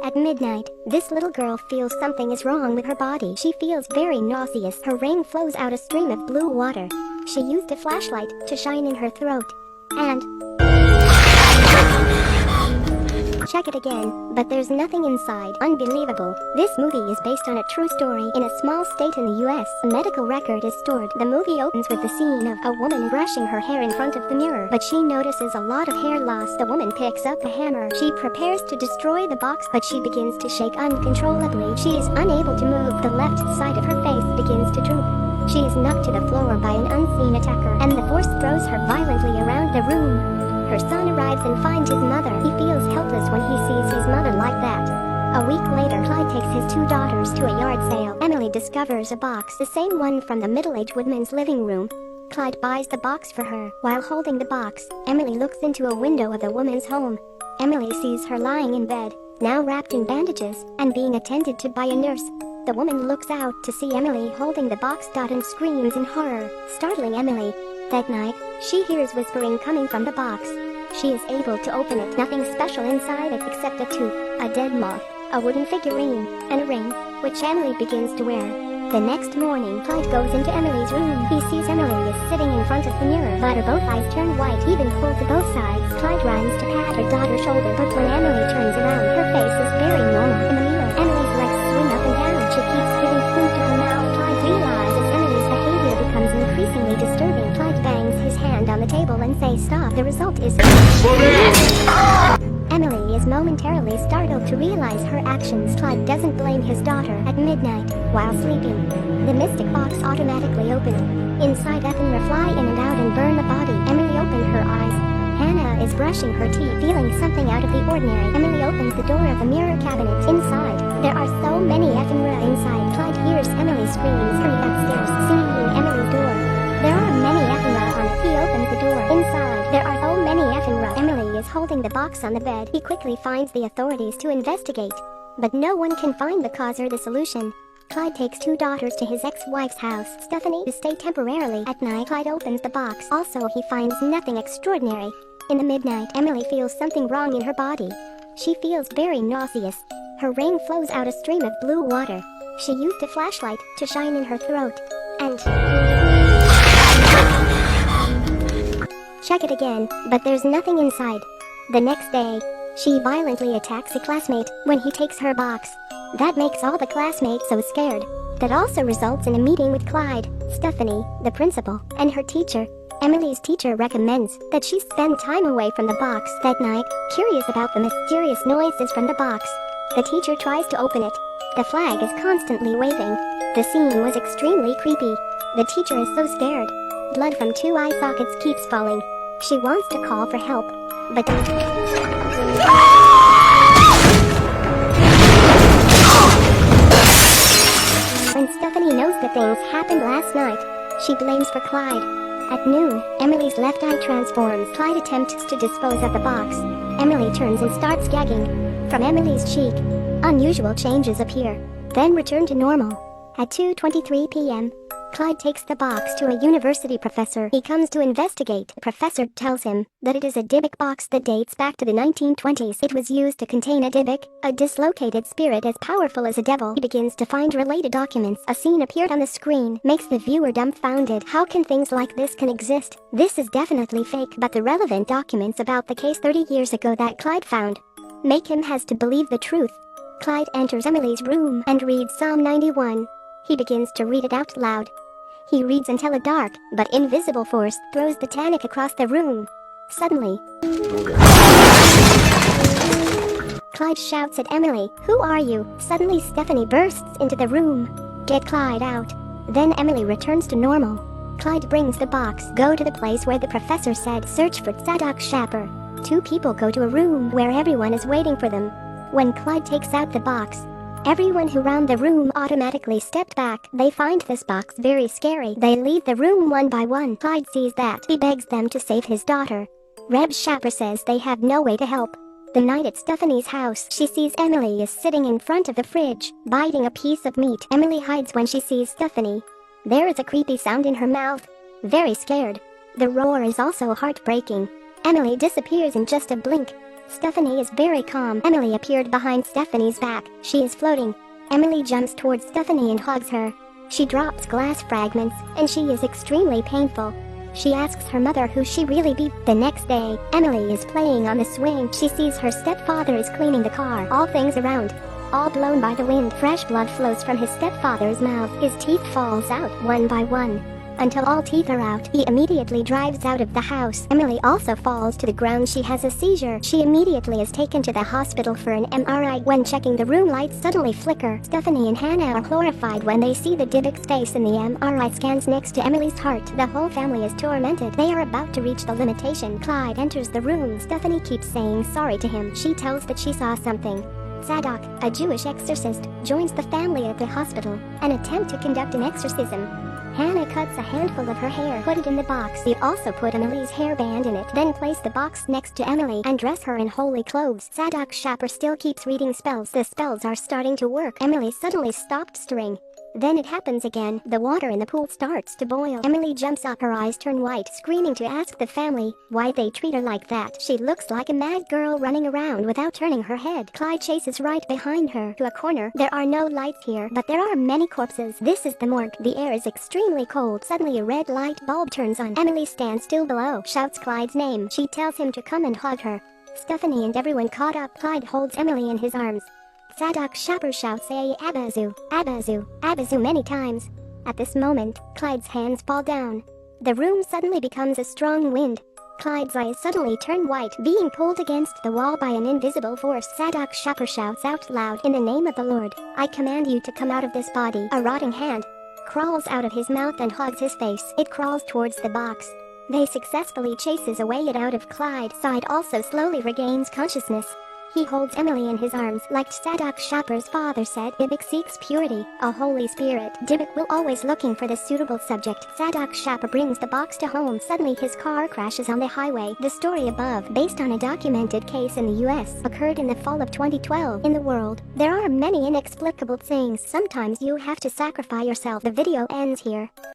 At midnight, this little girl feels something is wrong with her body. She feels very nauseous. Her brain flows out a stream of blue water. She used a flashlight to shine in her throat. And check it again, but there's nothing inside. Unbelievable. This movie is based on a true story. In a small state in the US, a medical record is stored. The movie opens with the scene of a woman brushing her hair in front of the mirror, but she notices a lot of hair loss. The woman picks up a hammer. She prepares to destroy the box, but she begins to shake uncontrollably. She is unable to move. The left side of her face begins to droop. She is knocked to the floor by an unseen attacker, and the force throws her violently around the room. Her son arrives and finds his mother. He feels helpless when he sees his mother like that. A week later, Clyde takes his two daughters to a yard sale. Emily discovers a box, the same one from the middle-aged woman's living room. Clyde buys the box for her. While holding the box, Emily looks into a window of the woman's home. Emily sees her lying in bed, now wrapped in bandages, and being attended to by a nurse. The woman looks out to see Emily holding the box and screams in horror, startling Emily. That night, she hears whispering coming from the box. She is able to open it. Nothing special inside it except a tooth, a dead moth, a wooden figurine, and a ring, which Emily begins to wear. The next morning, Clyde goes into Emily's room. He sees Emily is sitting in front of the mirror, but her both eyes turn white, even cold to both sides. Clyde runs to pat her daughter's shoulder, but when Emily turns around, her face is very normal. In the mirror, Emily's legs swing up and down. She keeps giving food to her mouth. Clyde realizes Emily's behavior becomes increasingly disturbing. Clyde bangs his hand on the table and says stop. The result is Emily is momentarily startled to realize her actions. Clyde doesn't blame his daughter. At midnight, while sleeping, the mystic box automatically opened. Inside, ephemera fly in and out and burn the body. Emily opened her eyes. Hannah is brushing her teeth, feeling something out of the ordinary. Emily opens the door of the mirror cabinet. Inside, there are so many ephemera inside. Clyde hears Emily's screams from upstairs, seeing Emily's door. There are many ephemera on it. He opens the door. Inside, there are so many ephemera. Emily is holding the box on the bed. He quickly finds the authorities to investigate, but no one can find the cause or the solution. Clyde takes two daughters to his ex-wife's house, Stephanie, to stay temporarily. At night, Clyde opens the box. Also, he finds nothing extraordinary. In the midnight, Emily feels something wrong in her body. She feels very nauseous. Her brain flows out a stream of blue water. She used a flashlight to shine in her throat. And check it again, but there's nothing inside. The next day, she violently attacks a classmate when he takes her box. That makes all the classmates so scared. That also results in a meeting with Clyde, Stephanie, the principal, and her teacher. Emily's teacher recommends that she spend time away from the box. That night, curious about the mysterious noises from the box, the teacher tries to open it. The flag is constantly waving. The scene was extremely creepy. The teacher is so scared. Blood from two eye sockets keeps falling. She wants to call for help, but when Stephanie knows the things happened last night, she blames for Clyde. At noon, Emily's left eye transforms. Clyde attempts to dispose of the box. Emily turns and starts gagging from Emily's cheek. Unusual changes appear, then return to normal. At 2:23 p.m., Clyde takes the box to a university professor. He comes to investigate. The professor tells him that it is a Dybbuk box that dates back to the 1920s. It was used to contain a Dybbuk, a dislocated spirit as powerful as a devil. He begins to find related documents. A scene appeared on the screen, makes the viewer dumbfounded. How can things like this can exist? This is definitely fake, but the relevant documents about the case 30 years ago that Clyde found make him has to believe the truth. Clyde enters Emily's room and reads Psalm 91. He begins to read it out loud. He reads until a dark, but invisible force throws the tunic across the room. Suddenly, Clyde shouts at Emily, "Who are you?" Suddenly Stephanie bursts into the room. Get Clyde out. Then Emily returns to normal. Clyde brings the box. Go to the place where the professor said search for Tzadok Shaper. Two people go to a room where everyone is waiting for them. When Clyde takes out the box, everyone who round the room automatically stepped back. They find this box very scary. They leave the room one by one. Clyde sees that. He begs them to save his daughter. Reb Shaper says they have no way to help. The night at Stephanie's house, she sees Emily is sitting in front of the fridge, biting a piece of meat. Emily hides when she sees Stephanie. There is a creepy sound in her mouth. Very scared. The roar is also heartbreaking. Emily disappears in just a blink. Stephanie is very calm. Emily appeared behind Stephanie's back. She is floating. Emily jumps towards Stephanie and hugs her. She drops glass fragments, and she is extremely painful. She asks her mother who she really be. The next day, Emily is playing on the swing. She sees her stepfather is cleaning the car. All things around, all blown by the wind. Fresh blood flows from his stepfather's mouth. His teeth falls out one by one. Until all teeth are out, he immediately drives out of the house. Emily also falls to the ground. She has a seizure. She immediately is taken to the hospital for an MRI. When checking, the room lights suddenly flicker. Stephanie and Hannah are horrified when they see the Dybbuk's face in the MRI scans next to Emily's heart. The whole family is tormented. They are about to reach the limitation. Clyde enters the room. Stephanie keeps saying sorry to him. She tells that she saw something. Zadok, a Jewish exorcist, joins the family at the hospital and attempt to conduct an exorcism. Hannah cuts a handful of her hair, put it in the box. They also put Emily's hairband in it, then place the box next to Emily and dress her in holy clothes. Zadok Shapper still keeps reading spells. The spells are starting to work. Emily suddenly stopped stirring. Then it happens again. The water in the pool starts to boil. Emily jumps up, her eyes turn white, screaming to ask the family why they treat her like that. She looks like a mad girl running around without turning her head. Clyde chases right behind her to a corner. There are no lights here, but there are many corpses. This is the morgue. The air is extremely cold. Suddenly a red light bulb turns on. Emily stands still below, shouts Clyde's name. She tells him to come and hug her. Stephanie and everyone caught up. Clyde holds Emily in his arms. Zadok Shapper shouts Abazu, Abazu, Abazu many times. At this moment, Clyde's hands fall down. The room suddenly becomes a strong wind. Clyde's eyes suddenly turn white, being pulled against the wall by an invisible force. Zadok Shapper shouts out loud, "In the name of the Lord, I command you to come out of this body." A rotting hand crawls out of his mouth and hugs his face. It crawls towards the box. They successfully chases away it out of Clyde. Clyde also slowly regains consciousness. He holds Emily in his arms. Like Zadok Shapper's father said, Dybbuk seeks purity, a holy spirit. Dybbuk will always looking for the suitable subject. Zadok Shapper brings the box to home. Suddenly his car crashes on the highway. The story above, based on a documented case in the US, occurred in the fall of 2012. In the world, there are many inexplicable things. Sometimes you have to sacrifice yourself. The video ends here.